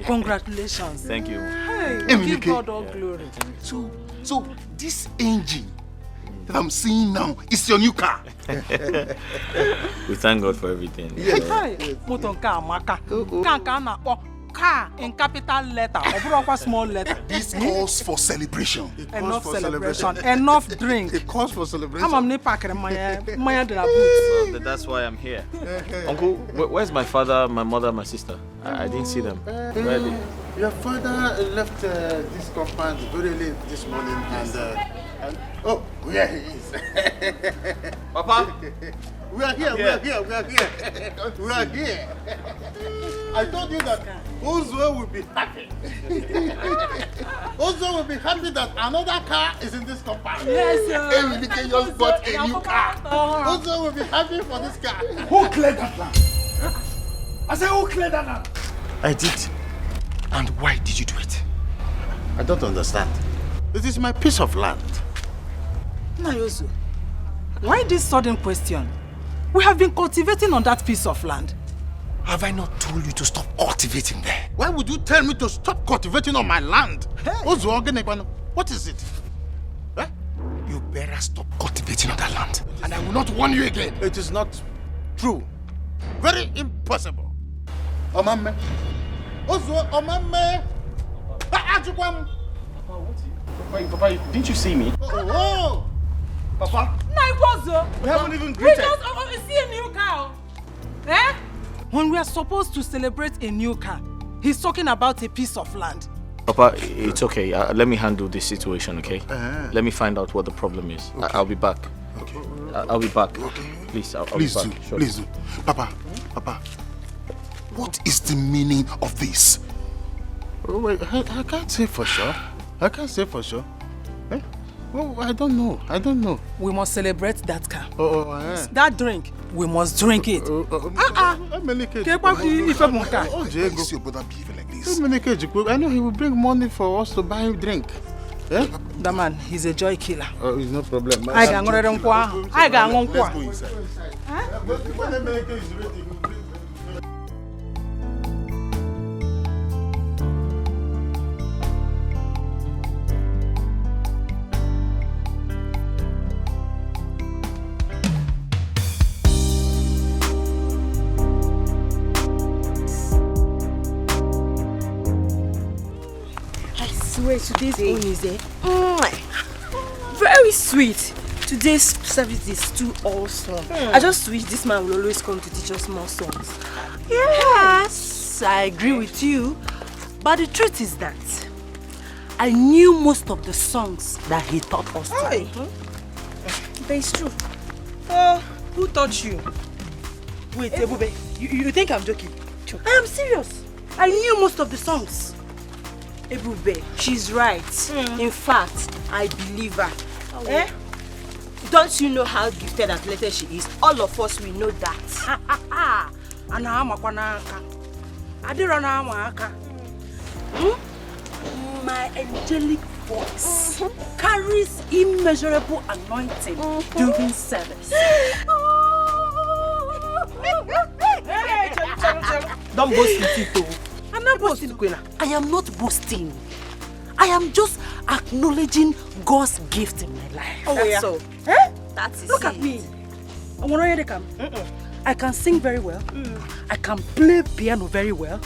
Congratulations. Thank you. Hey, give God all glory. So this engine that I'm seeing now is your new car. We thank God for everything. Car in capital letter or small letter. This calls for celebration. Enough celebration. Enough drink. It calls for celebration. That's why I'm here. Uncle, where's my father, my mother, my sister? I didn't see them. Where are they? Your father left this compound very late this morning and oh, yeah, he is. Papa? We are here. I told you that Ozo will be happy. Ozo will be happy that another car is in this compound. Yes, sir. And we can just bought a new car. Ozo will be happy for this car. Who cleared that land? I said, who cleared that land? I did. And why did you do it? I don't understand. It is my piece of land. Nayosu, why this sudden question? We have been cultivating on that piece of land. Have I not told you to stop cultivating there? Why would you tell me to stop cultivating on my land? Hey. Ozo, what is it? Eh? You better stop cultivating on that land. And I will not warn you again. It is not true. Very impossible. Omame. Ozo, Omame. Papa, didn't you see me? Oh. Papa? We haven't even greeted. We just see a new car. Eh? When we are supposed to celebrate a new car, he's talking about a piece of land. Papa, it's okay. Let me handle this situation, okay? Let me find out what the problem is. Okay. I'll be back. Okay. I'll be back. Okay. Please, I'll Please be back. do. Please do. Papa, what is the meaning of this? Oh, wait, I can't say for sure. Eh? Oh, I don't know. We must celebrate that car. Oh. That drink, we must drink it. Is your brother behaving like this? I know he will bring money for us to buy him drink. Eh? That man, he's a joy killer. Oh, it's no problem. I got one. Let's go inside. Today's own is very sweet. Today's service is too awesome. I just wish this man will always come to teach us more songs. Yes, I agree with you. But the truth is that I knew most of the songs that he taught us today. But it's true. Who taught you? Wait, Ebube, you think I'm joking? I am serious. I knew most of the songs. Ebube, she's right. In fact, I believe her. Eh? Don't you know how gifted and talented she is? All of us, we know that. My angelic voice carries immeasurable anointing during service. Don't boast with it, though. I'm not boasting, Queen. I am not boasting. I am just acknowledging God's gift in my life. That's so. Eh? That is Look at me. I can sing very well. I can play piano very well.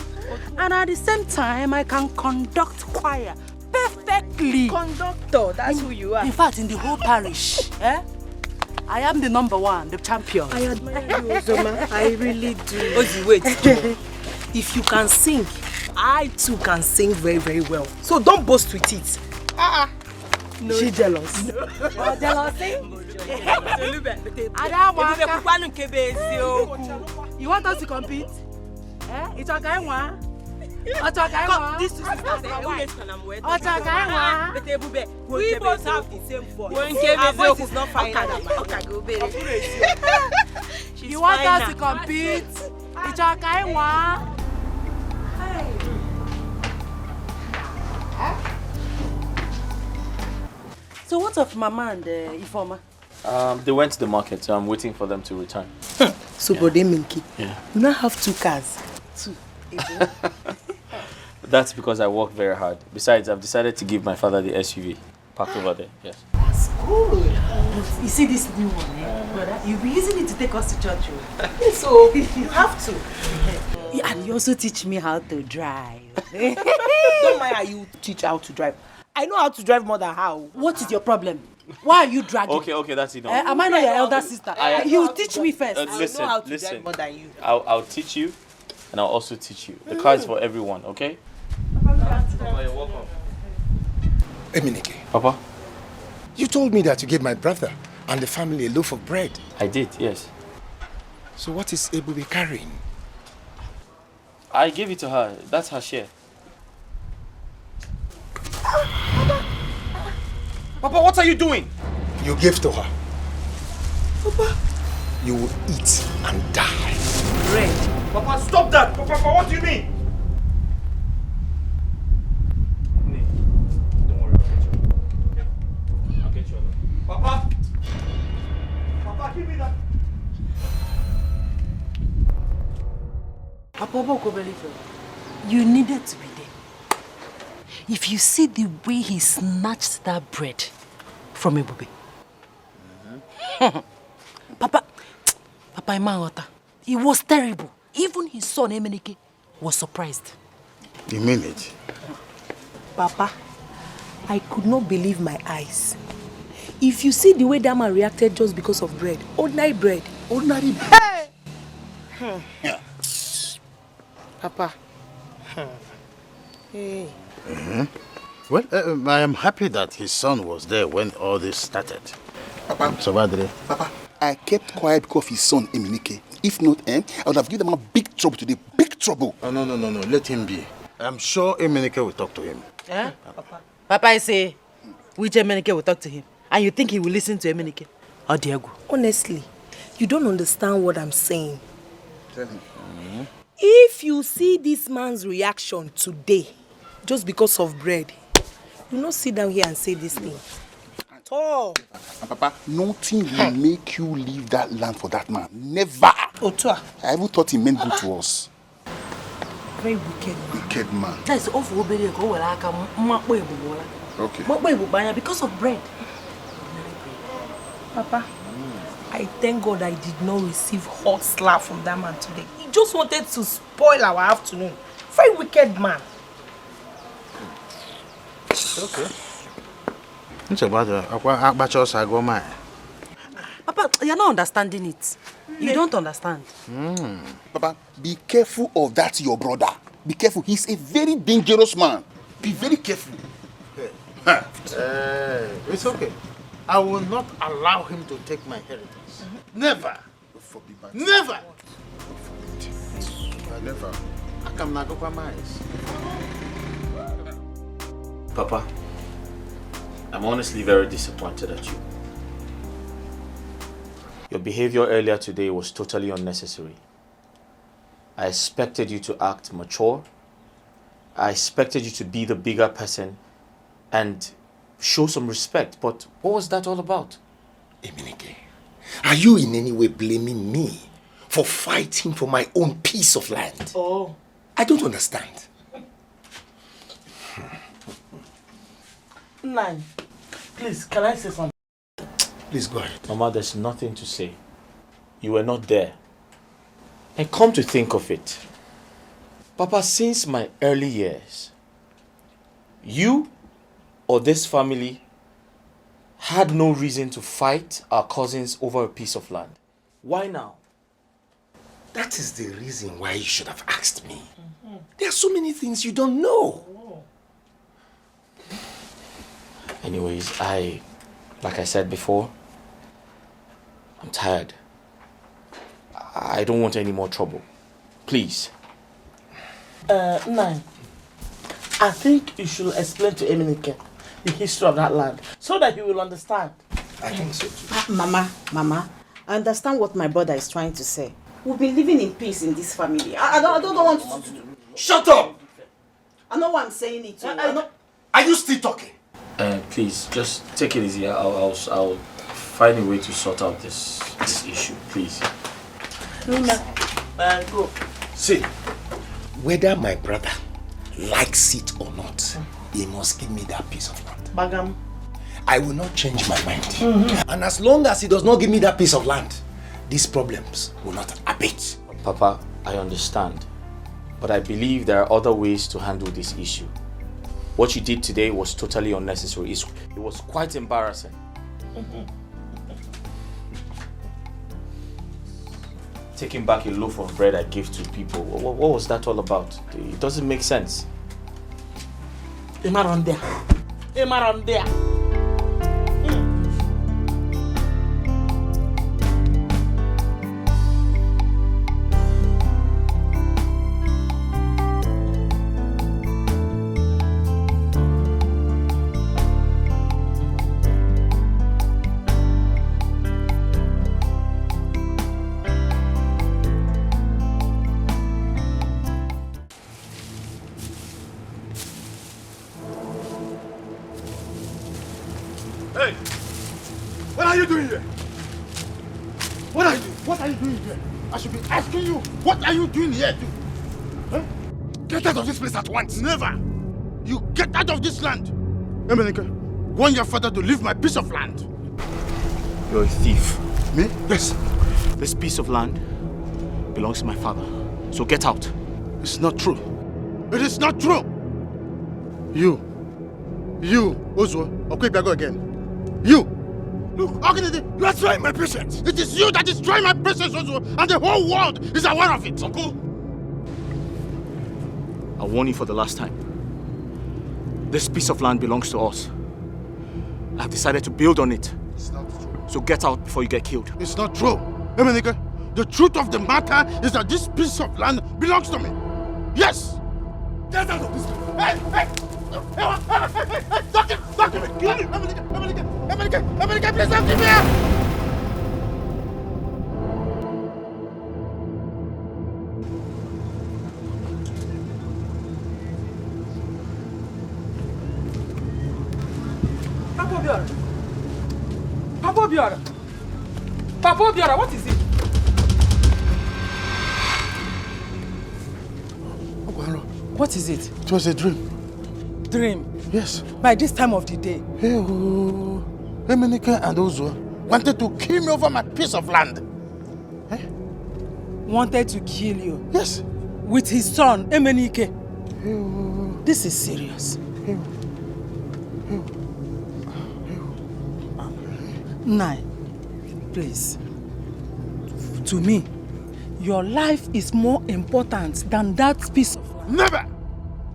And at the same time, I can conduct choir perfectly. Conductor, that's who you are. In fact, in the whole parish, I am the #1, the champion. I admire you, Zoma. I really do. Ozi, wait. If you can sing, I too can sing very, very well. So don't boast with it. No. She jealous. No. Jealousy? You want us to compete? It's okay, one. This is we both have the same voice. Our voice is not final. You want us to compete? It's okay, one. So what of Mama and Ifoma? They went to the market, so I'm waiting for them to return. So Brode Minky, Yeah. you now have 2 cars. 2. That's because I work very hard. Besides, I've decided to give my father the SUV parked over there. Yes. That's good. You see this new one, brother? You'll be using it to take us to church. So you have to. Yeah, and you also teach me how to drive. Don't mind how you teach how to drive. I know how to drive more than how. What is your problem? Why are you dragging? Okay, that's enough. Am I not your elder sister? You teach me first. Listen, I know how to drive more than you. I'll teach you, and I'll also teach you. The car is for everyone, okay? Papa, you're welcome. Eminike, Papa? you told me that you gave my brother and the family a loaf of bread. I did, yes. So what is Ebube carrying? I gave it to her. That's her share. Papa, what are you doing? You gave to her. Papa, you will eat and die. Bread. Papa, stop that! Papa, what do you mean? Don't worry, I'll get you. Okay? Papa! Papa, give me that. You needed to be there. If you see the way he snatched that bread from Ebube. Papa, Imangota, it was terrible. Even his son Emenike was surprised. You mean it? Papa, I could not believe my eyes. If you see the way that man reacted just because of bread, ordinary bread. Ordinary bread. Hey! Papa. Hey. Well, I am happy that his son was there when all this started. Papa, So, Badre, Papa, I kept quiet because of his son, Eminike. If not, I would have given them a big trouble today. Big trouble. oh, no, let him be. I'm sure Emenike will talk to him. Eh? Papa, I say, which Emenike will talk to him? And you think he will listen to Emenike? Or Diego? Honestly, you don't understand what I'm saying. Tell him. If you see this man's reaction today, just because of bread, you not sit down here and say this thing. At all. And Papa, nothing will make you leave that land for that man. Never. Otua. I even thought he meant good to us. Very wicked man. Wicked man. That's all for Obedi. Okay. Because of bread. Papa, I thank God I did not receive hot slap from that man today. He just wanted to spoil our afternoon. Very wicked man. Okay. Papa, you're not understanding it. You don't understand. Papa, be careful of that your brother. Be careful. He's a very dangerous man. Be very careful. It's okay. I will not allow him to take my inheritance. Never. Never. Never. I can not compromise. Papa, I'm honestly very disappointed at you. Your behavior earlier today was totally unnecessary. I expected you to act mature. I expected you to be the bigger person and show some respect. But what was that all about? Eminike, are you in any way blaming me for fighting for my own piece of land? Oh. I don't understand. Nine. Please, can I say something? Please go ahead. Mama, there's nothing to say. You were not there. And come to think of it, Papa, since my early years, you or this family had no reason to fight our cousins over a piece of land. Why now? That is the reason why you should have asked me. There are so many things you don't know. Anyways, like I said before, I'm tired. I don't want any more trouble. Please. Nine. I think you should explain to Eminike the history of that land so that he will understand. I think so too. Mama, I understand what my brother is trying to say. We've been living in peace in this family. I don't want to... Shut up! I know why I'm saying it. Are you still talking? Please, just take it easy. I'll find a way to sort out this issue, please. Go. See, whether my brother likes it or not, he must give me that piece of land. Bagam. I will not change my mind. And as long as he does not give me that piece of land, these problems will not abate. Papa, I understand. But I believe there are other ways to handle this issue. What you did today was totally unnecessary. It was quite embarrassing. Taking back a loaf of bread I gave to people. What was that all about? It doesn't make sense. Emaron there. Hey! What are you doing here? What are you doing here? I should be asking you, what are you doing here, dude? Huh? Get out of this place at once. Never! You get out of this land! Emenike, warn your father to leave my piece of land. You're a thief. Me? Yes. This piece of land belongs to my father. So get out. It's not true. It is not true! You, Ozo, Okwebiago again. You! Look, you are trying my patience! It is you that is trying my patience, Ozo, and the whole world is aware of it! Uncle! I'll warn you for the last time. This piece of land belongs to us. I've decided to build on it. It's not true. So get out before you get killed. It's not true. Emenike, the truth of the matter is that this piece of land belongs to me. Yes! Get out of this! Hey! Stop him! Kill him! Emenike, please don't give me up! Papa Obiora, what is it? What is it? It was a dream. Dream? Yes. By this time of the day? Hey, Emenike and Ozo wanted to kill me over my piece of land. Eh? Wanted to kill you? Yes. With his son, Emenike? This is serious. Nai, please. To me, your life is more important than that piece of land. Never!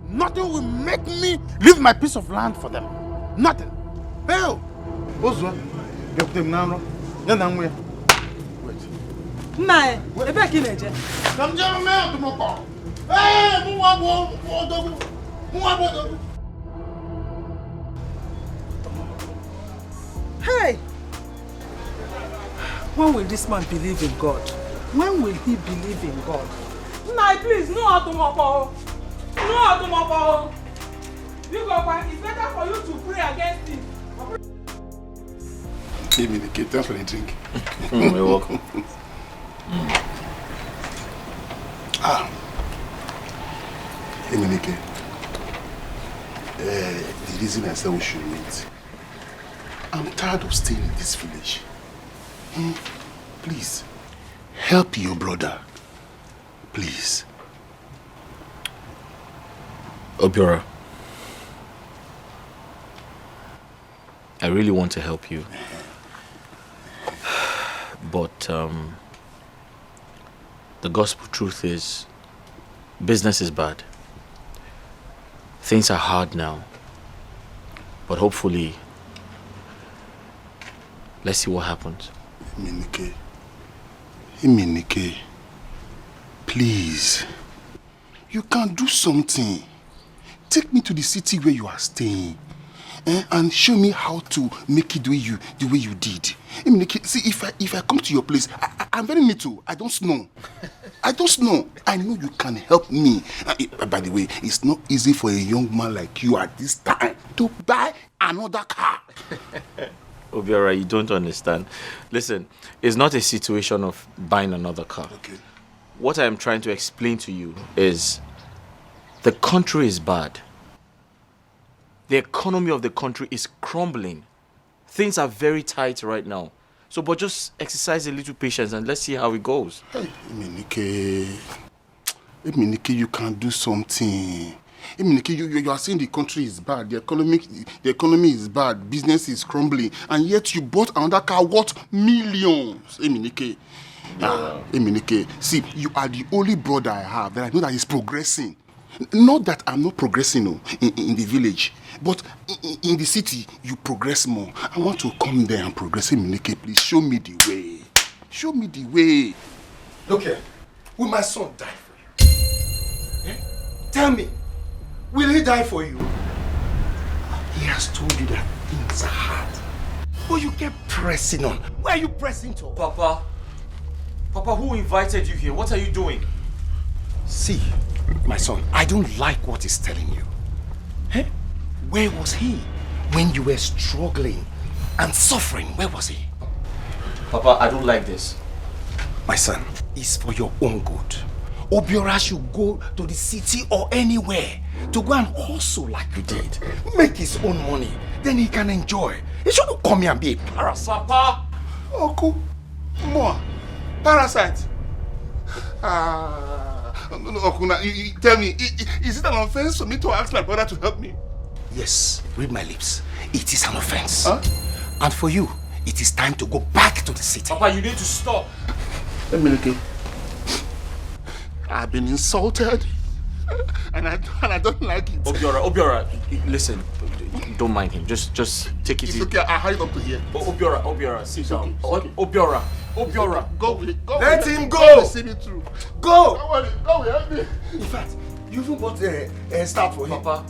Nothing will make me leave my piece of land for them. Nothing. Hey! Ozo, you them now. Wait. Nai, ebe kineje. Come down, man, to my car. Hey, Hey! When will this man believe in God? When will he believe in God? Nai, please, no automobile. No automobile. You go back. It's better for you to pray against it. Emenike, thanks for the drink. You're welcome. Emenike, the reason I said we should meet, I'm tired of staying in this village. Please, help your brother. Please. Obiora, I really want to help you. But the gospel truth is, business is bad. Things are hard now. But hopefully, let's see what happens. Emenike, please. You can do something. Take me to the city where you are staying, and show me how to make it the way you did. Emenike, see, if I come to your place, I'm very little. I don't know. I know you can help me. By the way, it's not easy for a young man like you at this time to buy another car. Obiora, you don't understand. Listen, it's not a situation of buying another car. Okay. What I am trying to explain to you is the country is bad. The economy of the country is crumbling. Things are very tight right now. So, but just exercise a little patience and let's see how it goes. Hey, Eminike, you can do something. Eminike, you are saying the country is bad, the economy is bad, business is crumbling, and yet you bought another car worth millions. Eminike. Eminike, see, you are the only brother I have that I know that is progressing. Not that I'm not progressing in the village, but in the city, you progress more. I want to come there and progress. Eminike, please show me the way. Show me the way. Look here, will my son die for you? Eh? Tell me, will he die for you? He has told you that things are hard. But you kept pressing on. Where are you pressing to? Papa, who invited you here? What are you doing? See, my son, I don't like what he's telling you. Eh? Where was he when you were struggling and suffering? Where was he? Papa, I don't like this. My son, it's for your own good. Obiora should go to the city or anywhere to go and hustle like you did. Make his own money. Then he can enjoy. He shouldn't come here and be a parasite. Papa! Uncle, more parasite. Uncle, now, tell me, is it an offense for me to ask my brother to help me? Yes, read my lips. It is an offense. Huh? And for you, it is time to go back to the city. Papa, you need to stop. Eminike, I've been insulted, and I don't like it. Obiora, listen, don't mind him. Just take it easy. It's okay, I'll hide up to here. Obiora, sit down. Okay. Obiora. Go with it. Go Let with him it. go. See me through. Go! Don't worry, go with help me. In fact, you even bought a start for him. Papa,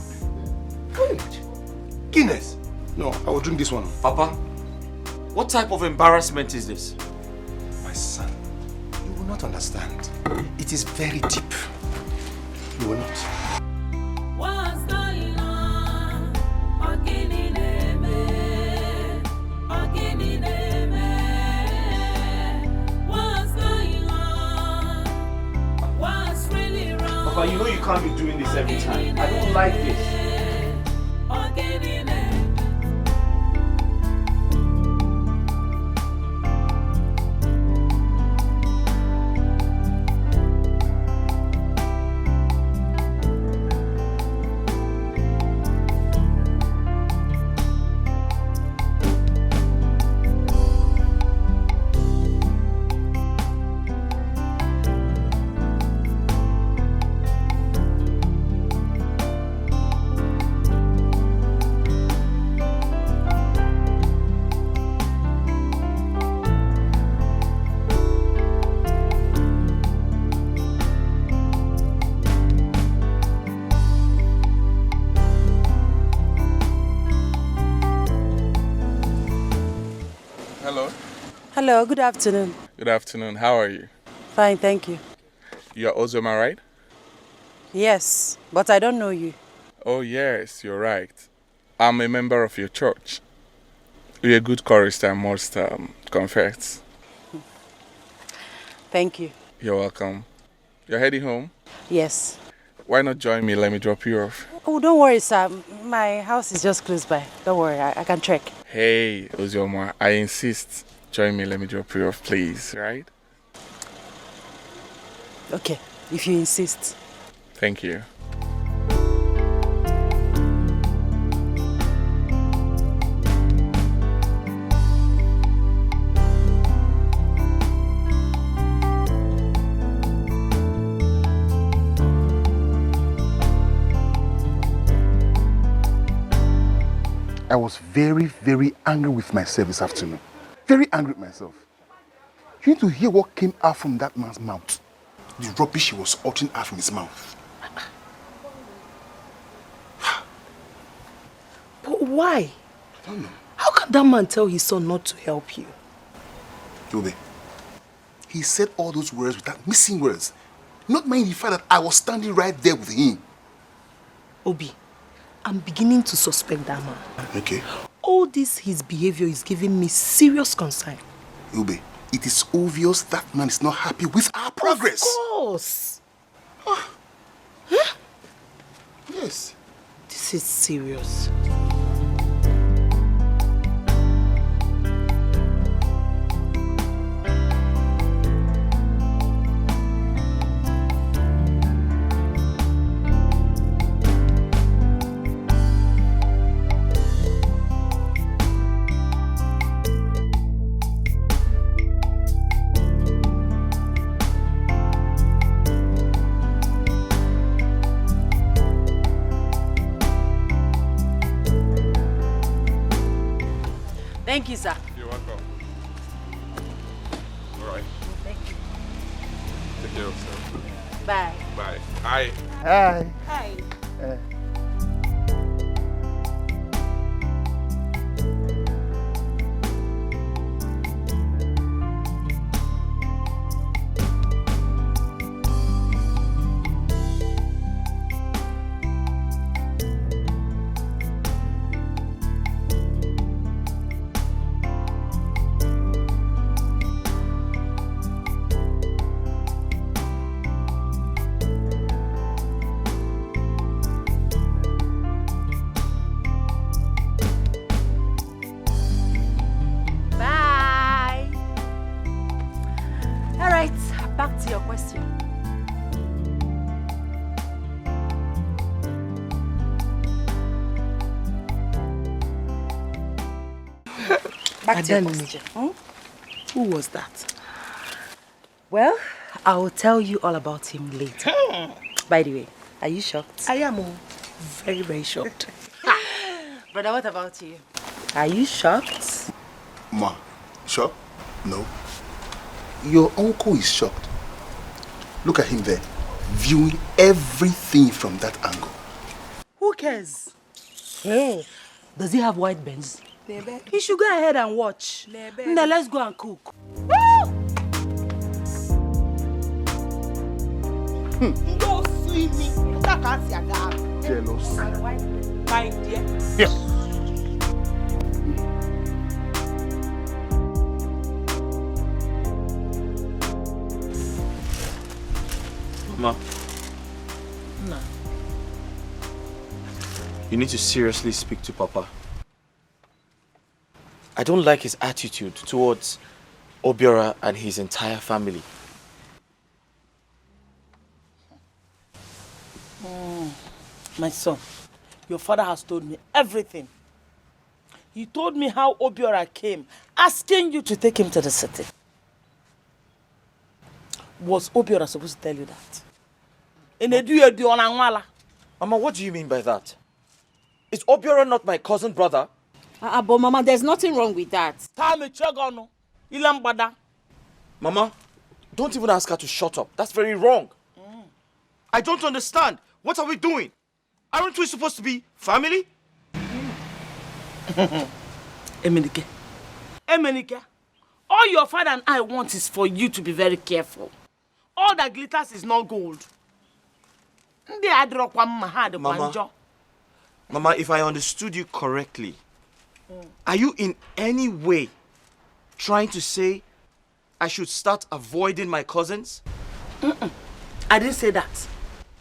Can you imagine? Guinness. No, I will drink this one. Papa, what type of embarrassment is this? My son, you will not understand. It is very deep. You will not. What's going on? What's going on? What's really wrong? Papa, you know you can't be doing this every time. I don't like this. Hello, good afternoon. Good afternoon. How are you? Fine, thank you. You are Ozoma, right? Yes, but I don't know you. Oh, yes, you're right. I'm a member of your church. You're a good chorister, I must confess. Thank you. You're welcome. You're heading home? Yes. Why not join me? Let me drop you off. Oh, don't worry, sir. My house is just close by. Don't worry, I can trek. Hey, Ozoma, I insist. Join me, let me drop you off, please, right? Okay, if you insist. Thank you. I was very, very angry with myself this afternoon. Very angry with myself. You need to hear what came out from that man's mouth. The rubbish he was uttering out from his mouth. But why? I don't know. How can that man tell his son not to help you? Jobe, he said all those words without missing words. Not minding the fact that I was standing right there with him. Obi, I'm beginning to suspect that man. Okay. All this, his behavior is giving me serious concern. Ube, it is obvious that man is not happy with our progress. Of course. Yes. This is serious. Thank you, sir. You're welcome. All right. Thank you. Take care of yourself. Bye. Bye. Hi. Hi. Hi. Bye. All right, back to your question. Back to your question. Who was that? Well, I will tell you all about him later. By the way, are you shocked? I am very, very shocked. Brother, what about you? Are you shocked? Ma, shocked? No. Your uncle is shocked. Look at him there, viewing everything from that angle. Who cares? Hey, does he have white Benz? He should go ahead and watch. Now let's go and cook. Don't see me. Jealous. My dear. Yes. Mama. No. You need to seriously speak to Papa. I don't like his attitude towards Obiora and his entire family. My son, your father has told me everything. He told me how Obiora came, asking you to take him to the city. Was Obiora supposed to tell you that? Mama, what do you mean by that? Is Obiora not my cousin brother? But Mama, there's nothing wrong with that. Mama, don't even ask her to shut up. That's very wrong. I don't understand. What are we doing? Aren't we supposed to be family? Emenike, all your father and I want is for you to be very careful. All that glitters is not gold. Mama, if I understood you correctly, are you in any way trying to say I should start avoiding my cousins? I didn't say that.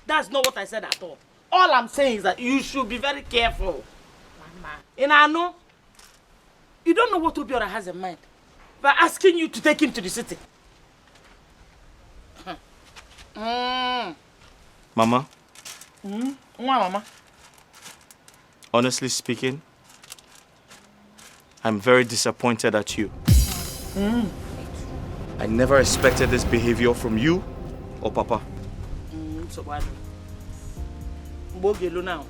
That's not what I said at all. All I'm saying is that you should be very careful. Mama. And I know, you don't know what Obiora has in mind by asking you to take him to the city. Mama? Mama? Honestly speaking, I'm very disappointed at you. I never expected this behavior from you or Papa. So what? Now.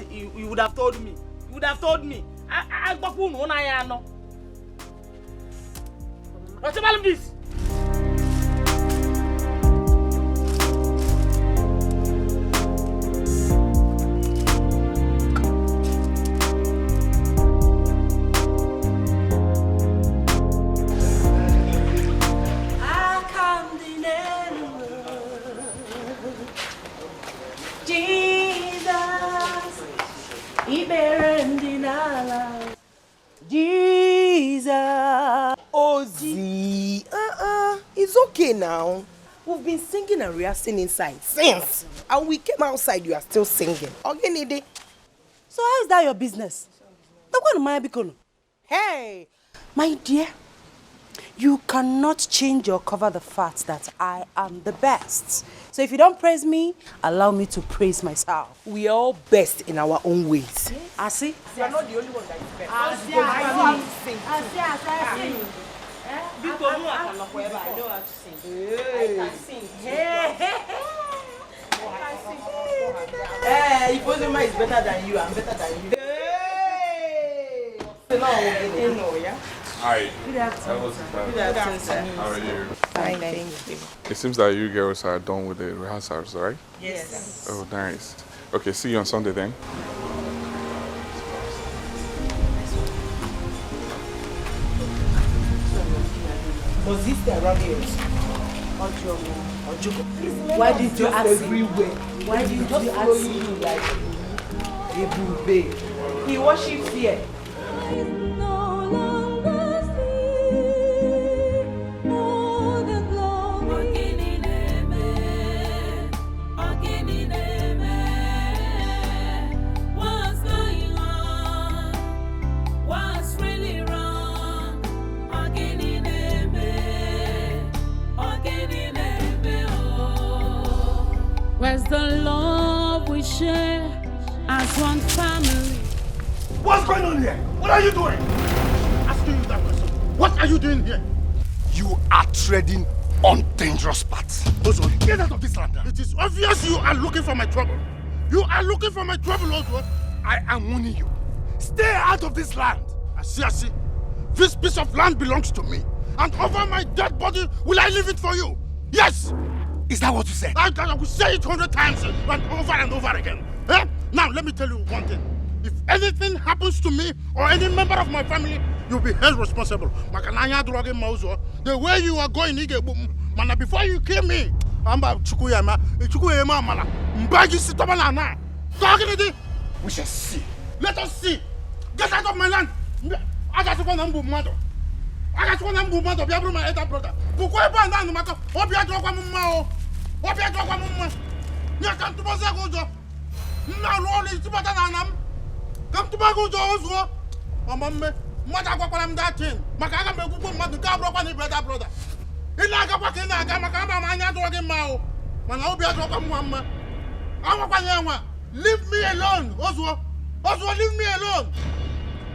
You would have told me. You would have told me. I know. What's about this? It's okay now. We've been singing and rehearsing inside since. And we came outside, you are still singing. Okay, So how is that your business? Hey, my dear, you cannot change or cover the fact that I am the best. So if you don't praise me, allow me to praise myself. We are all best in our own ways. I see. You are not the only one that is best. I see. I know how to sing. I see. I know how to sing. I can sing. Hey, if Ozema is better than you, I'm better than you. Hey! Hi. Good afternoon. Good afternoon. How are you? Fine, thank you. It seems that you girls are done with the rehearsals, right? Yes. Oh, nice. Okay, see you on Sunday then. Was this the around here? Why did you ask everywhere? Why did you just ask follow you like a bube? He worships here. Where's the love we share as one family? What's going on here? What are you doing? Asking you that question. What are you doing here? You are treading on dangerous paths. Ozo, get out of this land. It is obvious you are looking for my trouble. You are looking for my trouble, Ozo. I am warning you. Stay out of this land. I see. This piece of land belongs to me. And over my dead body, will I leave it for you? Yes! Is that what you said? I will say it 100 times and over again. Eh? Now, let me tell you one thing. If anything happens to me or any member of my family, you'll be held responsible. The way you are going, before you kill me, we shall see. Let us see. Get out of my land. I got one number mother. I got one number mother. Be able my elder brother. Pourquoi pas dans le matin? On bien droit comme moi. On bien droit comme moi. Nya quand tu penses à gojo. Na lo li tu bata na nam. Quand tu ba gojo ozo. Amamme. Moi ta kwa lam datin. Maka me ku ma ka bro kwa ni brother. Ina ga kwa kina ga maka ma nya droit ke ma o. Mana o bien droit comme moi. Awa kwa nyanwa. Leave me alone, Ozo. Ozo, leave me alone.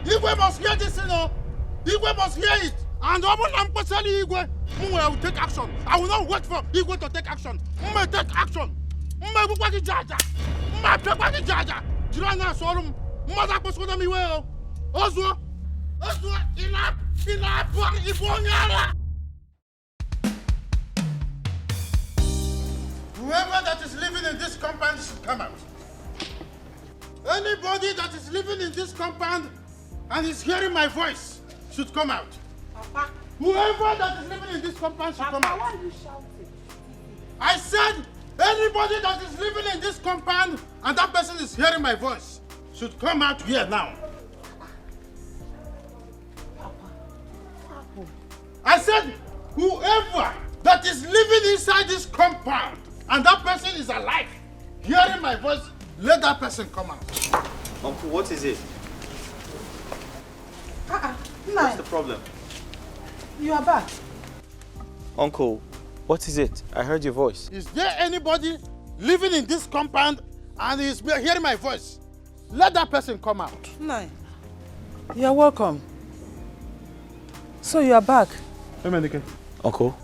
Igwe must hear this, you know. Igwe must hear it. And I will take action. I will not wait for Igwe to take action. I will take action. I will take action. Whoever that is living in this compound should come out. Anybody that is living in this compound and is hearing my voice should come out. Papa. Whoever that is living in this compound should come out. Why are you shouting? I said anybody that is living in this compound and that person is hearing my voice should come out here now. Papa. I said whoever that is living inside this compound and that person is alive, hearing my voice, let that person come out. Uncle, what is it? What's the problem? You are back. Uncle, what is it? I heard your voice. Is there anybody living in this compound and is hearing my voice? Let that person come out. No. You're welcome. So you are back. Uncle?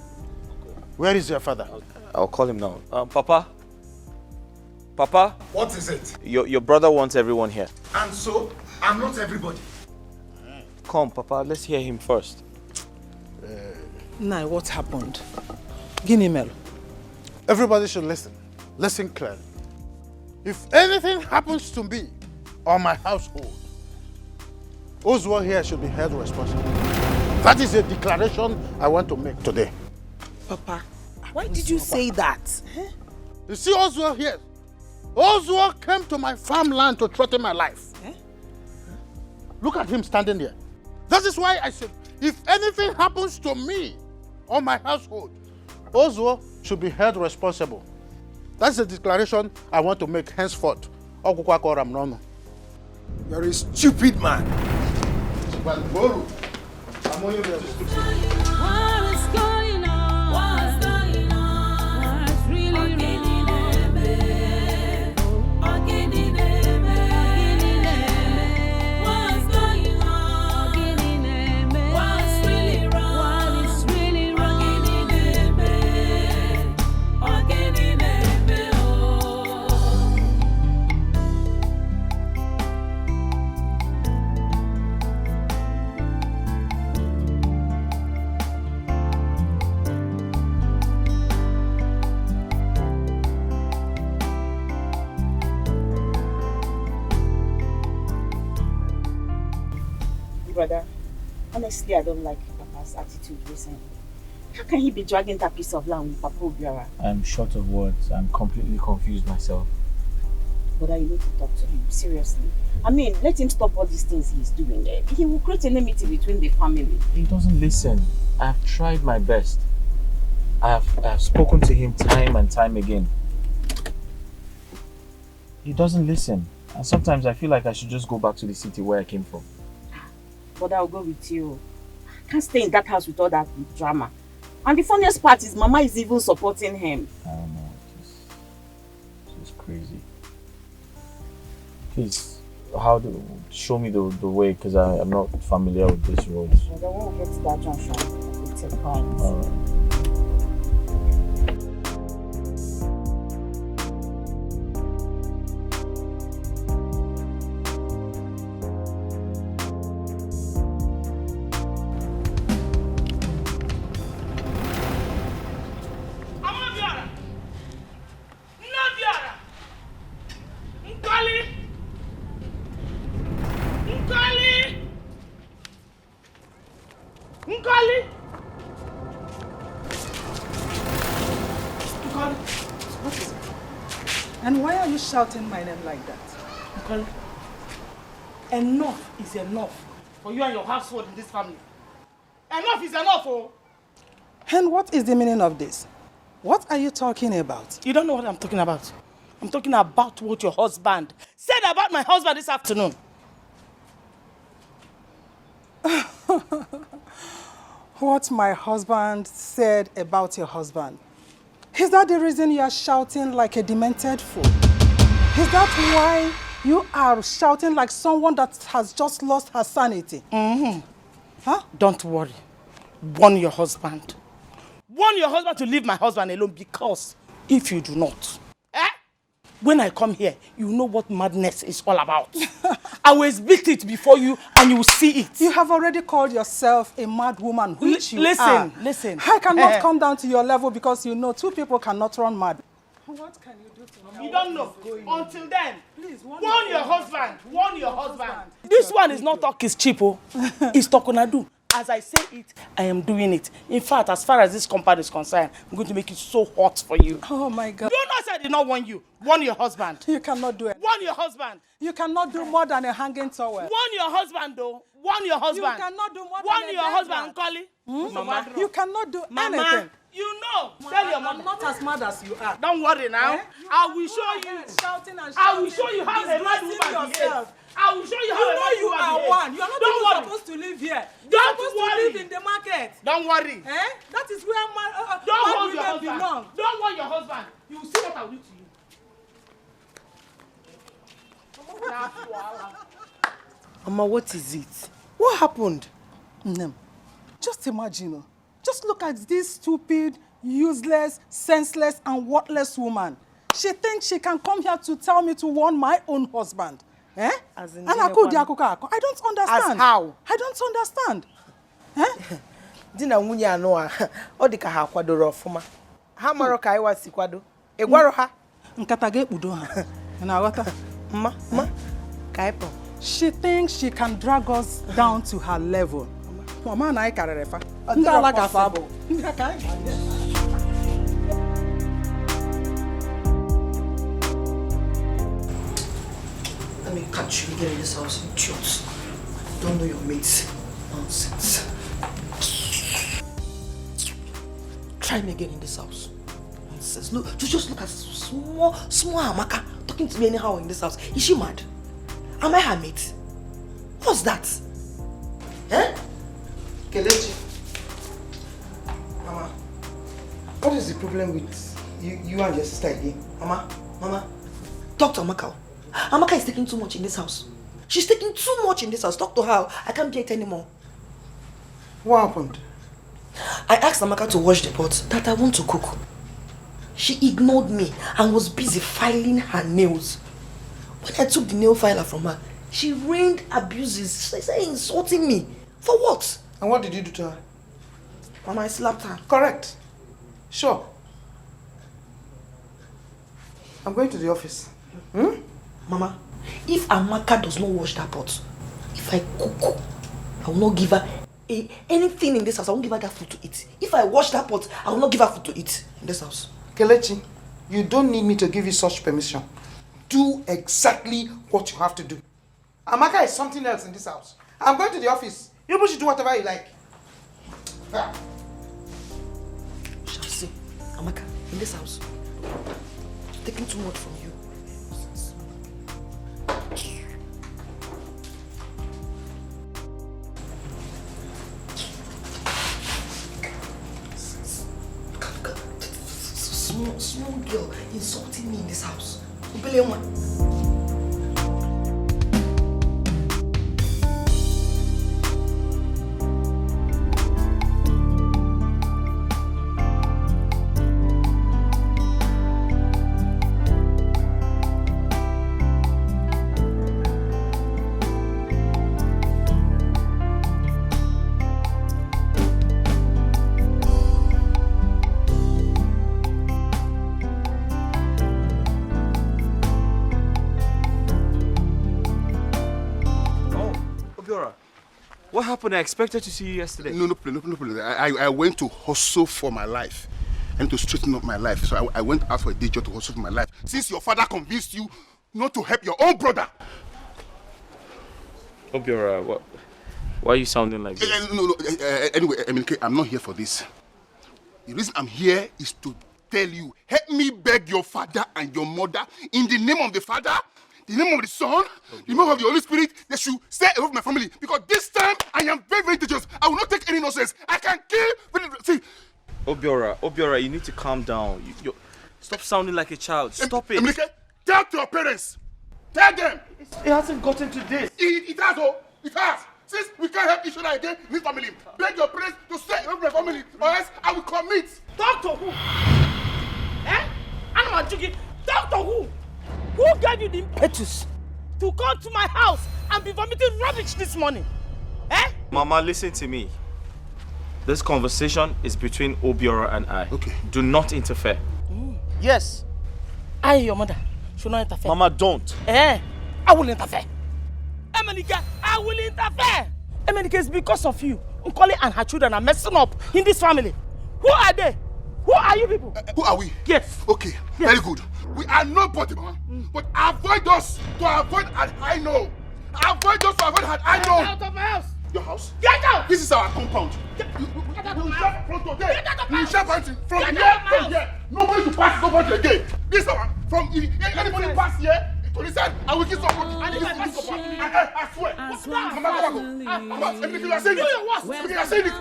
Where is your father? I'll call him now. Papa? Papa? What is it? Your brother wants everyone here. And so, I'm not everybody. Come, Papa, let's hear him first. Nai, what happened? Guinea Mel. Everybody should listen. Listen clearly. If anything happens to me or my household, Oswald here should be held responsible. That is a declaration I want to make today. Papa, why did you say that? You see Oswald here? Oswald came to my farmland to threaten my life. Look at him standing there. That is why I said, if anything happens to me or my household, Ozuo should be held responsible. That's the declaration I want to make henceforth. You're a stupid man. What is going on? What's going on? What's really wrong? What's going on? What's really wrong? What is really wrong? Brother, honestly, I don't like Papa's attitude recently. How can he be dragging that piece of land with Papa Obiora? I'm short of words. I'm completely confused myself. Brother, you need to talk to him, seriously. I mean, let him stop all these things he's doing. He will create enmity between the family. He doesn't listen. I've tried my best. I've spoken to him time and time again. He doesn't listen. And sometimes I feel like I should just go back to the city where I came from. But I'll go with you. I can't stay in that house with all that drama. And the funniest part is Mama is even supporting him. I don't know. It's just crazy. Please, show me the way, because I'm not familiar with this road. But I won't get to that junction. It's a point. Alright. And why are you shouting my name like that? Nicole, enough is enough for you and your household in this family. Enough is enough, oh! And what is the meaning of this? What are you talking about? You don't know what I'm talking about. I'm talking about what your husband said about my husband this afternoon. What my husband said about your husband? Is that the reason you are shouting like a demented fool? Is that why you are shouting like someone that has just lost her sanity? Huh? Don't worry. Warn your husband. Warn your husband to leave my husband alone, because if you do not, when I come here, you know what madness is all about. I will exhibit it before you and you will see it. You have already called yourself a mad woman, which you are. Listen. I cannot come down to your level because you know two people cannot run mad. What can you do to me? You don't know. Until then, please warn your husband. Warn your husband. This one is not talk is cheap, oh. It's talk-on-a-do. As I say it, I am doing it. In fact, as far as this compound is concerned, I'm going to make it so hot for you. Oh my God. Do not say I did not warn you. Warn your husband. You cannot do it. Warn your husband. You cannot do more than a hanging towel. Warn your husband, though. Warn your husband. You cannot do more warn than a your husband, Nkoli. Mama, you cannot do Mama, anything. you know. Mama, Tell your mom. I'm not as mad as you are. Don't worry now. I will show you. Shouting and shouting. I will show you how a mad woman behaves. I will show you how a mad woman behaves. You are one. You are not even supposed to live here. You're supposed to live in the market. Don't worry. That is where don't hold your husband belong. Don't want your husband. You will see what I will do to you. Mama, what is it? What happened? Just imagine. Just look at this stupid, useless, senseless, and worthless woman. She thinks she can come here to tell me to warn my own husband. As in I don't understand. As how? I don't understand. Dina nwunye ano a ọ dị ka ha kwadoro ọfụma. Ha maro ka iwa si kwado. E gwaro ha. Nkata ga-ekpudo ha. Na aghọta. Ma, ka ipo. She thinks she can drag us down to her level. Mama na I karere fa. Ndị ala ka fa bụ. Let me catch you again in this house, you idiots. Don't know your mates. Nonsense. try me again in this house. Nonsense. Look, just look at small Amaka talking to me anyhow in this house. Is she mad? Am I her mate? What's that? Eh? Kelechi. Mama, what is the problem with you and your sister again? Mama, talk to Amaka. Amaka is taking too much in this house. She's taking too much in this house. Talk to her. I can't bear it anymore. What happened? I asked Amaka to wash the pot that I want to cook. She ignored me and was busy filing her nails. When I took the nail filer from her, she rained abuses, she started insulting me. For what? And what did you do to her? Mama, I slapped her. Correct. Sure. I'm going to the office. Mama, if Amaka does not wash that pot, if I cook, I will not give her anything in this house. I won't give her that food to eat. If I wash that pot, I will not give her food to eat in this house. Kelechi, you don't need me to give you such permission. Do exactly what you have to do. Amaka is something else in this house. I'm going to the office. You people should do whatever you like. Shall see. Amaka, in this house, taking too much from you. Small girl insulting me in this house. Billionaire. What happened? I expected to see you yesterday. No. I went to hustle for my life and to straighten up my life. So I went out for a day job to hustle for my life. Since your father convinced you not to help your own brother. Obiora, why are you sounding like this? Anyway, I'm not here for this. The reason I'm here is to tell you, help me beg your father and your mother in the name of the Father, the name of the Son, the name of the Holy Spirit, they should stay away from my family. Because this time, I am very, very dangerous. I will not take any nonsense. I can kill. See. Obiora, you need to calm down. Stop sounding like a child. Stop it. Emilike, tell to your parents. Tell them. It hasn't gotten to this. It has, it has. Since we can't help each other again in this family, beg your parents to stay away from my family, or else I will commit. Talk to who? I'm not joking. Talk to who? Who gave you the impetus to come to my house and be vomiting rubbish this morning? Mama, listen to me. This conversation is between Obiora and I. Okay. Do not interfere. Yes. I, your mother, should not interfere. Mama, don't. I will interfere. Emelike, I will interfere. Emelike, it's because of you. Nkoli and her children are messing up in this family. Who are they? Who are you people? Who are we? Yes. Okay, yes. Very good. We are nobody, Mama. But avoid us to avoid an I know. Avoid us to avoid an I know. Get out of my house. Your house? Get out. This is our compound. Get out of You my shall house. front door there. Get out of my You house. shall find from Get here out of my to here. Nobody to pass nobody again. This one from anybody pass here to the side. I will kiss somebody. I swear. Mama, Emilike, you are saying this. Emilike, you are saying this.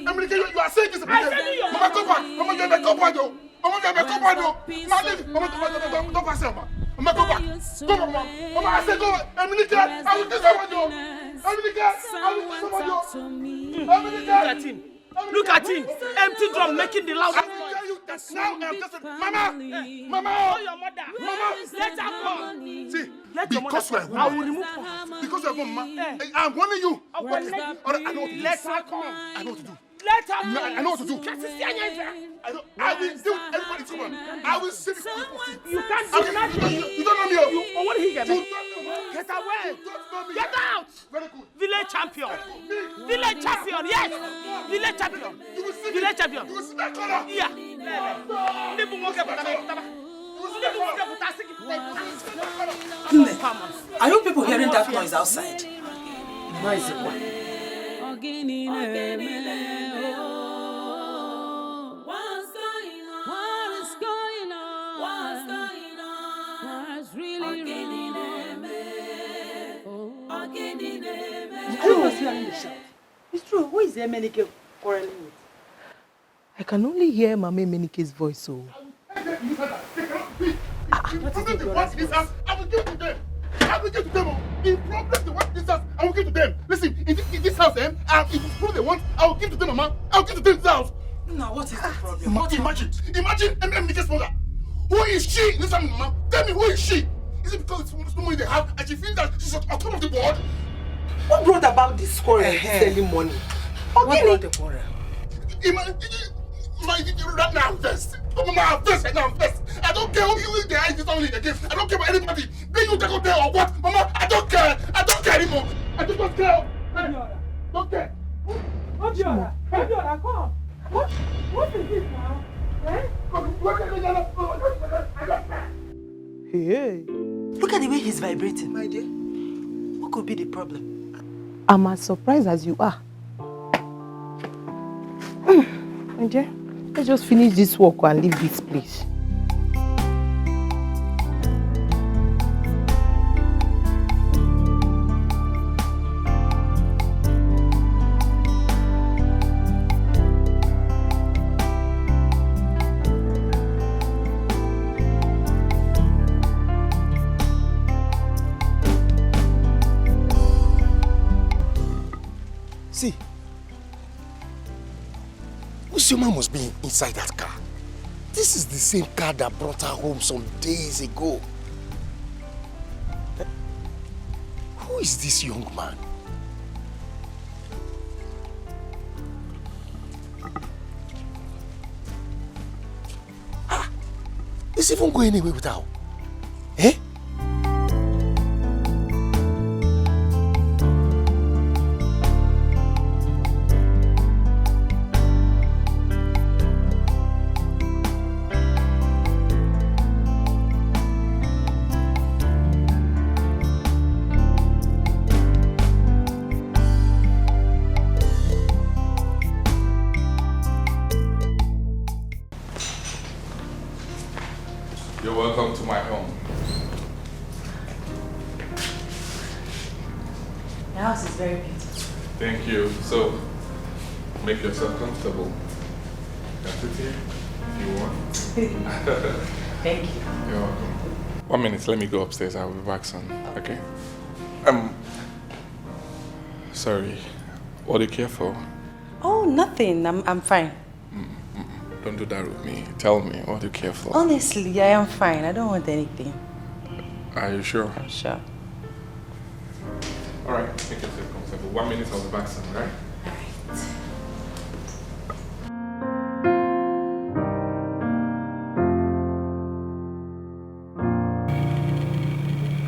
Emilike, you are saying this. Mama, come back. Mama, you are my compound. Mama, you are my compound. Mama, don't pass here, Mama. Mama, go back. Go back, Mama. Mama, I said go back. Emilike, I will kiss somebody. Emilike, I will kiss somebody. Look at him. Look at him. Empty drum making the loud noise. Now I'm just Mama! Oh, your mother. Mama! Let her come. See, Let your because you are a mother. I will woman. remove her. Because you are a woman, I'm warning you. I will let you. All right, I know what to do. Let her come. I know what to do. Let her come. I know what to do. Can't you see anything? I will deal with everybody's woman. I will see the You can't do nothing. You don't know me. Oh, what did he get? You don't know me. Get away. You don't know me. Get out. Very good. Village champion. Village champion, yes. Village champion. Village champion. You will see that color. Yeah. Are you people hearing that noise outside? Noisy one. I was hearing the shout. It's true. Who is Emenike quarreling with? I can only hear Mama Emenike's voice, so... What is the problem this house? I will give to them. I will give to them. The problem they want this house, I will give to them. Listen, in this house, if it's what they want, I will give to them, Mama. I will give to them this house. Now, what is the problem? Imagine Emenike's mother. Who is she in this house, Mama? Tell me, who is she? Is it because it's the money they have and she feels that she's on top of the board? What brought about this quarrel this early morning? What brought the quarrel? Right now I'm first. Mama, I'm first right now, I'm first. I don't care who you the eyes is only again. I don't care about anybody. Then you take out there or what? Mama, I don't care. I don't care anymore. I just don't care. Don't care. Obiora, come. What is this now? Eh? Hey. Look at the way he's vibrating. My dear, what could be the problem? I'm as surprised as you are. My dear, let's just finish this work and leave this place. See, Usioma must be inside that car. This is the same car that brought her home some days ago. Who is this young man? Is he even going anywhere without? Eh? You're welcome to my home. The house is very beautiful. Thank you. So, make yourself comfortable. Can I sit here if you want? Thank you. You're welcome. 1 minute, let me go upstairs. I'll be back soon. Okay? Sorry. What do you care for? Oh, nothing. I'm fine. Don't do that with me. Tell me, what do you care for? Honestly, I am fine. I don't want anything. Are you sure? I'm sure. Alright, make yourself comfortable. 1 minute, I'll be back soon, right?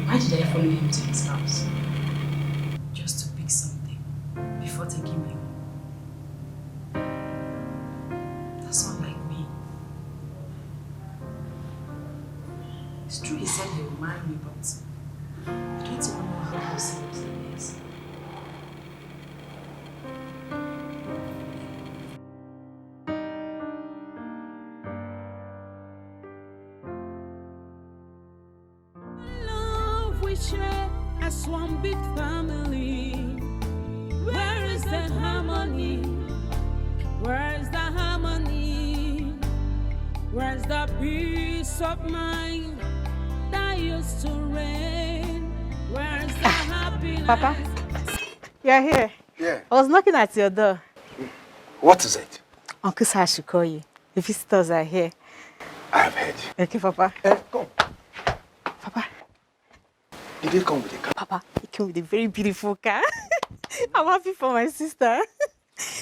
Why did I follow him to his house? Just to pick something before taking me home. That's not like me. It's true he said he would marry me, but I don't even know how possible it is. Love we share as one big family. Where is the harmony? Where is the harmony? Where's the peace of mind that used to reign? Where's the happiness? Papa, you're here. Yeah. I was knocking at your door. What is it? Uncle Sir should call you. The visitors are here. I have heard. Okay, Papa. Come. Papa. Did they come with a car? Papa, he came with a very beautiful car. I'm happy for my sister.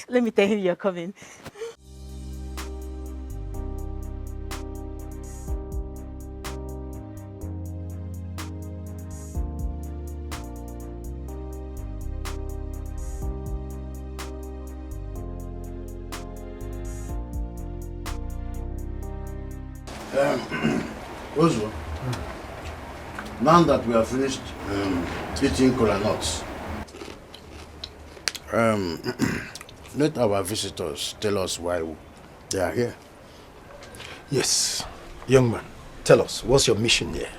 Let me tell him you're coming. Roswell, now that we have finished eating kola nuts, let our visitors tell us why they are here. Yes. Young man, tell us, what's your mission here?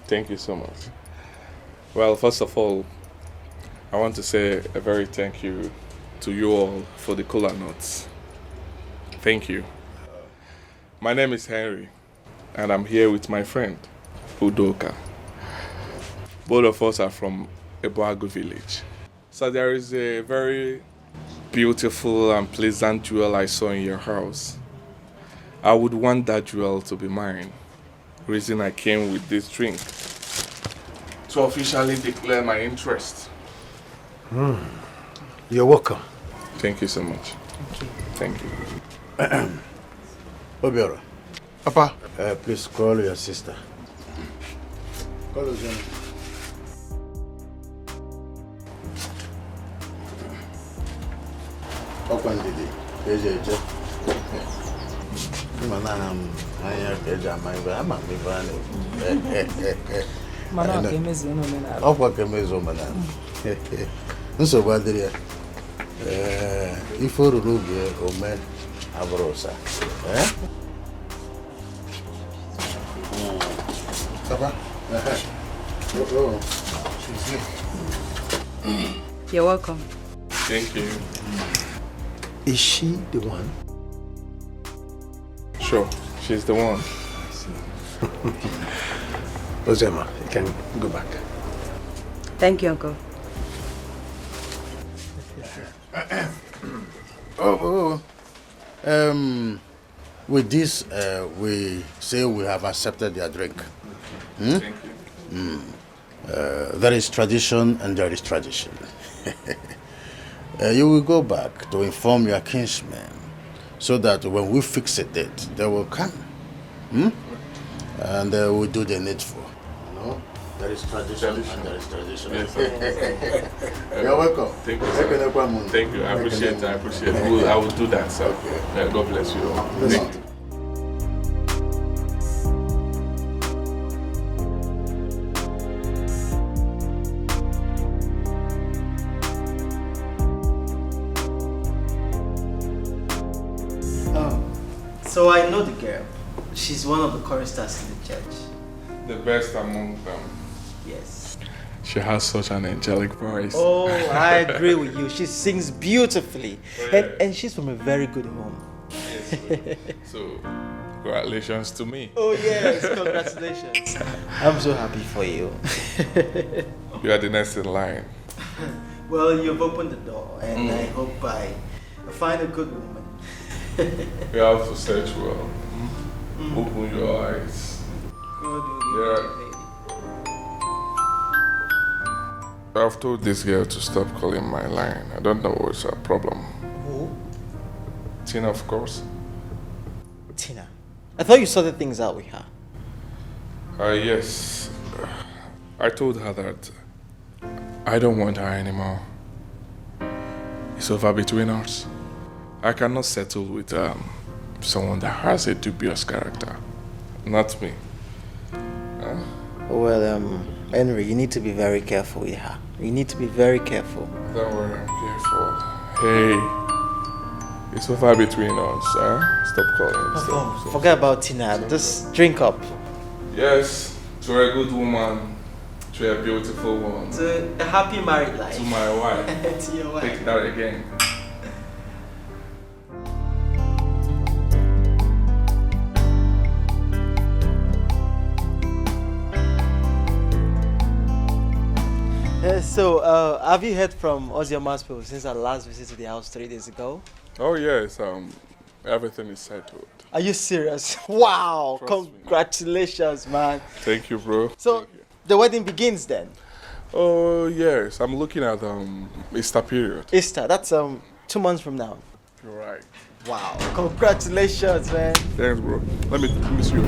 Thank you so much. Well, first of all, I want to say a very thank you to you all for the cola nuts. Thank you. My name is Henry, and I'm here with my friend, Udoka. Both of us are from Ebuagu village. So there is a very beautiful and pleasant jewel I saw in your house. I would want that jewel to be mine. Reason I came with this drink. To officially declare my interest. You're welcome. Thank you so much. Thank you. Obiora. Papa. Please call your sister. Call her. Open Didi. Eje. Nsogbu adịrị ya. Ife oru n'ubi ome abụrụ ụsa. Papa. You're welcome. Thank you. Is she the one? Sure, she's the one. I see. Ozema, you can go back. Thank you, Uncle. With this, we say we have accepted their drink. Thank you. There is tradition and there is tradition. You will go back to inform your kinsmen so that when we fix a date, they will come. And they will do the needful. You know? There is tradition and there is tradition. Yes, You're welcome. Thank you, sir. Thank you. I appreciate it. I will do that, sir. Okay. God bless you all. Thank you. So I know the girl. She's one of the choristers in the church. The best among them. Yes. She has such an angelic voice. Oh, I agree with you. She sings beautifully. Oh, yeah. And she's from a very good home. Yes. So, congratulations to me. Oh, yes. Congratulations. I'm so happy for you. You are the next in line. Well, you've opened the door, and I hope I find a good woman. You have to search well. Open your eyes. Yeah. I've told this girl to stop calling my line. I don't know what's her problem. Who? Tina, of course. Tina. I thought you sorted things out with her. Yes. I told her that I don't want her anymore. It's over between us. I cannot settle with someone that has a dubious character. Not me. Well, Henry, you need to be very careful with her. You need to be very careful. Don't worry, I'm careful. Hey, it's over between us, Stop calling. Forget about Tina. Just drink up. Yes, to a good woman, to a beautiful one. To a happy married life. To my wife. To your wife. Take that again. So, have you heard from Oziama's people since our last visit to the house 3 days ago? Oh yes, everything is settled. Are you serious? Wow! Trust Congratulations, man. Thank you, bro. So, the wedding begins then? Oh yes, I'm looking at Easter period. Easter, that's 2 months from now. You're right. Wow! Congratulations, man. Thanks, bro. Let me see you.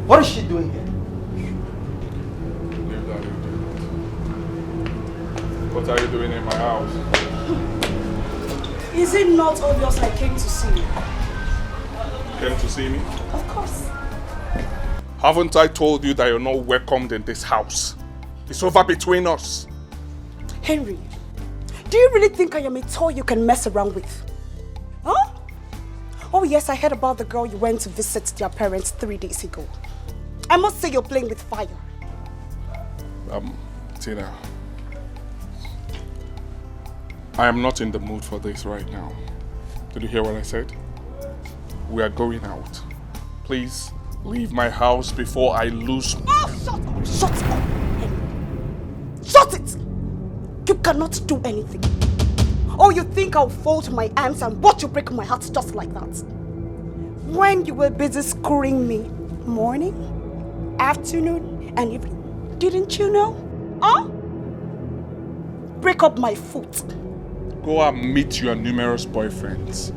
What is she doing here? What are you doing in my house? Is it not obvious I came to see you? Came to see me? Of course. Haven't I told you that you're not welcomed in this house? It's over between us. Henry, do you really think I am a toy you can mess around with? Huh? Oh yes, I heard about the girl you went to visit their parents 3 days ago. I must say you're playing with fire. Tina, I am not in the mood for this right now. Did you hear what I said? We are going out. Please leave my house before I lose. Oh, shut up! Shut up! Shut it! You cannot do anything. Or you think I'll fold my arms and watch you break my heart just like that? When you were busy screwing me, morning, afternoon, and evening, didn't you know? Huh? Break up my foot. Go and meet your numerous boyfriends.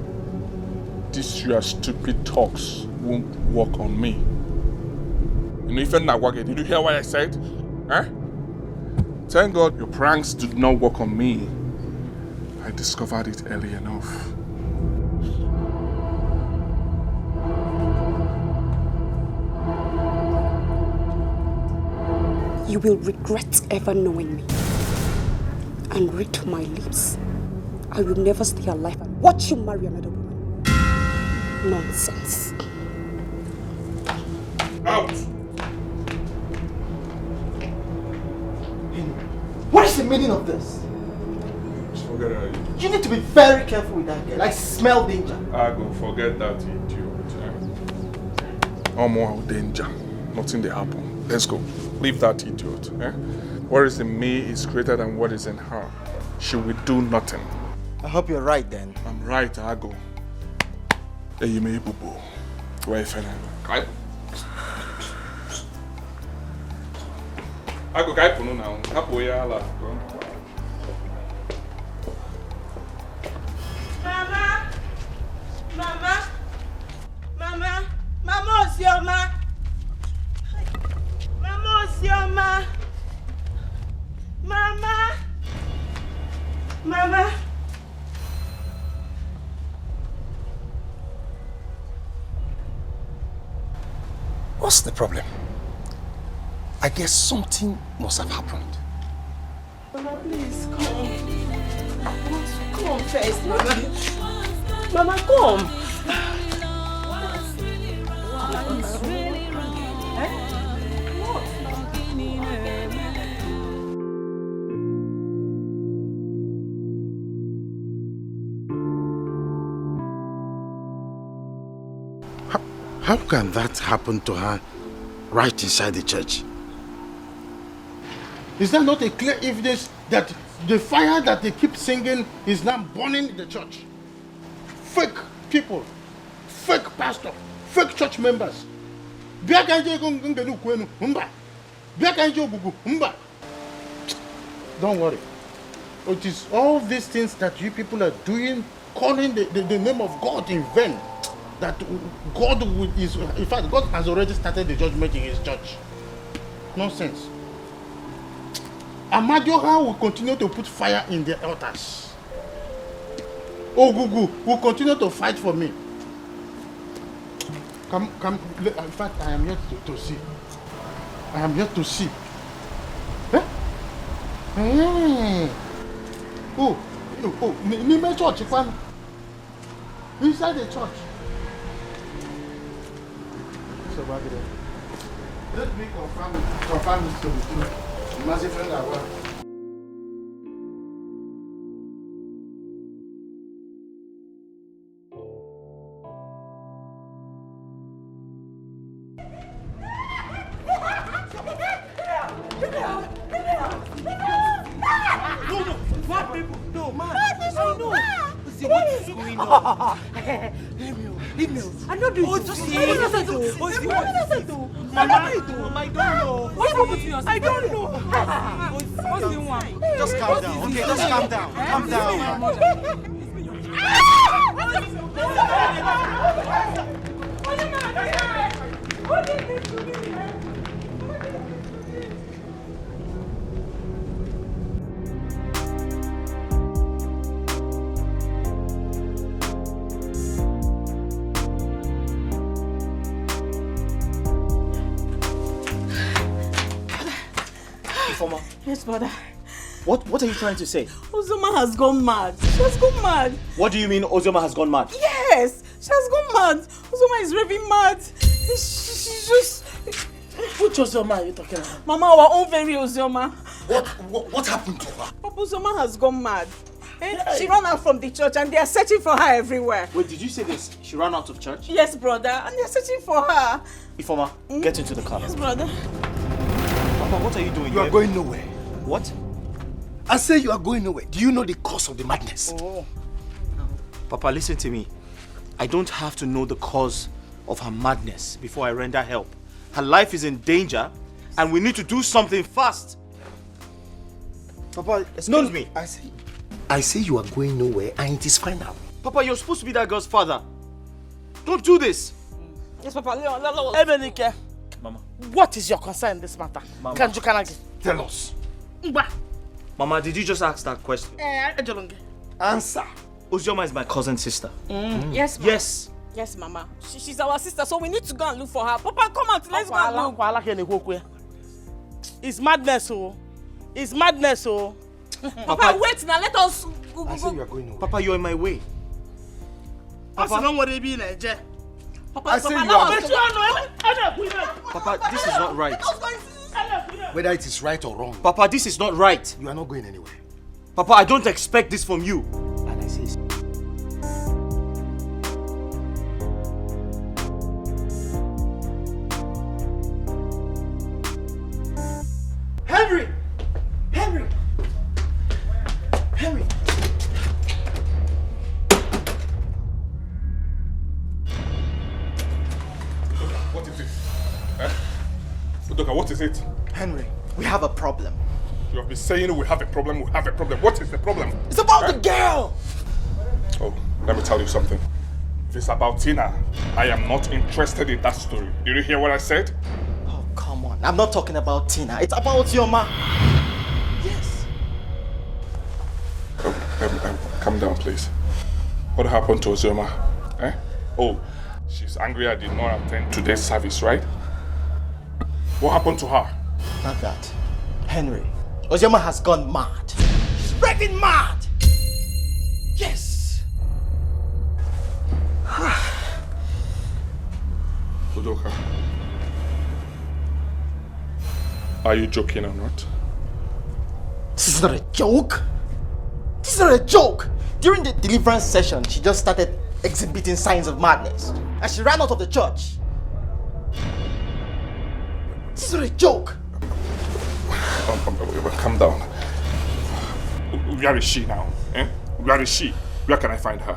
These your stupid talks won't work on me. You know, if you're not working, did you hear what I said? Huh? Thank God your pranks did not work on me. I discovered it early enough. You will regret ever knowing me. And read my lips. I will never stay alive and watch you marry another woman. Nonsense. Out! What is the meaning of this? Just forget it. You need to be very careful with that girl. I smell danger. I go forget that idiot. No more danger. Nothing they happen. Let's go. Leave that idiot. Eh? What is in me is greater than what is in her. She will do nothing. I hope you're right then. I'm right, I go. Hey, you may boo boo. Where if I go kai punu now. Hapo ya ala. Mama Osioma. Mama Osioma. Mama. What's the problem? I guess something must have happened. Mama, please come. Come first, Mama. Mama, come. How can that happen to her right inside the church? Is there not a clear evidence that the fire that they keep singing is now burning the church? Fake people, fake pastor, fake church members. Don't worry. It is all these things that you people are doing, calling the name of God in vain. That God is, in fact, God has already started the judgment in his church. Nonsense. Amadioha will continue to put fire in the altars. Ogugu will continue to fight for me. Come, in fact, I am yet to see. I am yet to see. Eh? Hey. Oh, Nime church, inside the church. So let me confirm this to be true. Massive friend as well. Leave me. I know this. Mama, I don't know. What happened to your sister? I don't know. What's the one? Just calm down, okay? Just calm down. Calm down. What did this to me? Yes, father. What are you trying to say? Ozoma has gone mad. She has gone mad. What do you mean Ozoma has gone mad? Yes, she has gone mad. Ozoma is raving mad. Which Ozioma are you talking about? Mama, our own very Ozioma. What happened to her? Papa Ozioma has gone mad. She ran out from the church and they are searching for her everywhere. Wait, did you say this? She ran out of church? Yes, brother, and they are searching for her. Ifoma, get into the car. Yes, brother. Papa, what are you doing You here? are going nowhere. What? I say you are going nowhere. Do you know the cause of the madness? Oh. Papa, listen to me. I don't have to know the cause of her madness before I render help. Her life is in danger and we need to do something fast. Papa, excuse me. I say you are going nowhere and it is final. Papa, you're supposed to be that girl's father. Don't do this. Yes, Papa. Ebenike, Mama. what is your concern in this matter? Mama. Kanagi. Tell us. Mama, did you just ask that question? Answer. Ozioma is my cousin's sister. Yes, Mama. Yes. Yes, Mama. She's our sister, so we need to go and look for her. Papa, come out. Let's go and look. It's madness, oh. It's madness, oh. Papa, wait now. Let us go. I say you are going nowhere. Papa, you're in my way. Papa, don't worry, be in Nigeria. I say you are. Papa, this is not right. Whether it is right or wrong. Papa, this is not right. You are not going anywhere. Papa, I don't expect this from you. And I say Henry! Henry! Henry! What is it? Udoka, what is it? Henry, we have a problem. You have been saying we have a problem, we have a problem. What is the problem? It's about the girl! Oh, let me tell you something. If it's about Tina, I am not interested in that story. Did you hear what I said? Oh, come on. I'm not talking about Tina. It's about your ma. Yes. Calm down, please. What happened to Ozioma? Eh? Oh, she's angry I did not attend today's service, right? What happened to her? Not that. Henry, Ozioma has gone mad. She's raving mad! Yes! Udoka, are you joking or not? This is not a joke. This is not a joke. During the deliverance session, she just started exhibiting signs of madness. And she ran out of the church. This is not a joke. Calm down. Where is she now? Eh? Where is she? Where can I find her?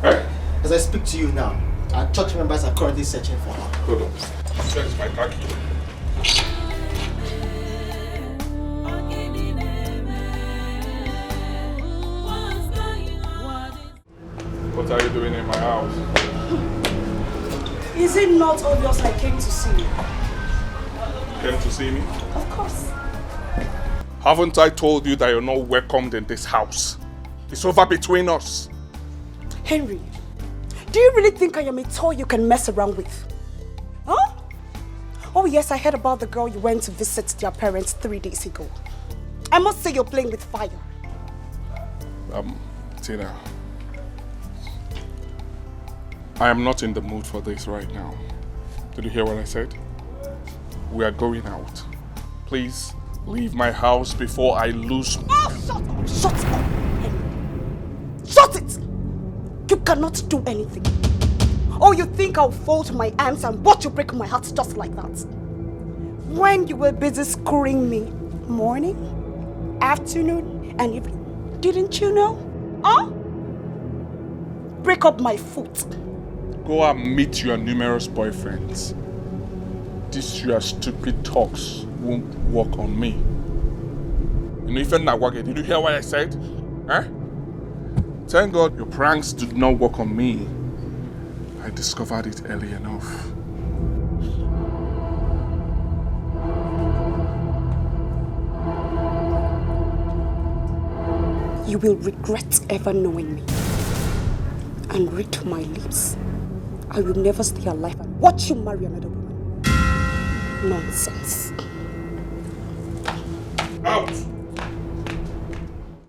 Eh? As I speak to you now, our church members are currently searching for her. Hold on. Where is my car key? What are you doing in my house? Is it not obvious I came to see you? Came to see me? Of course. Haven't I told you that you're not welcomed in this house? It's over between us. Henry, do you really think I am a toy you can mess around with? Huh? Oh yes, I heard about the girl you went to visit their parents 3 days ago. I must say you're playing with fire. Tina, I am not in the mood for this right now. Did you hear what I said? We are going out. Please leave my house before I lose. Oh, shut up! Shut up, Henry. Shut it! You cannot do anything. Oh, you think I'll fold my arms and watch you break my heart just like that? When you were busy screwing me morning, afternoon, and evening, didn't you know? Huh? Break up my foot. Go and meet your numerous boyfriends. These your stupid talks won't work on me. You know, even Nawage, did you hear what I said? Huh? Thank God your pranks did not work on me. I discovered it early enough. You will regret ever knowing me. And read my lips. I will never stay alive and watch you marry another woman. Nonsense. Out!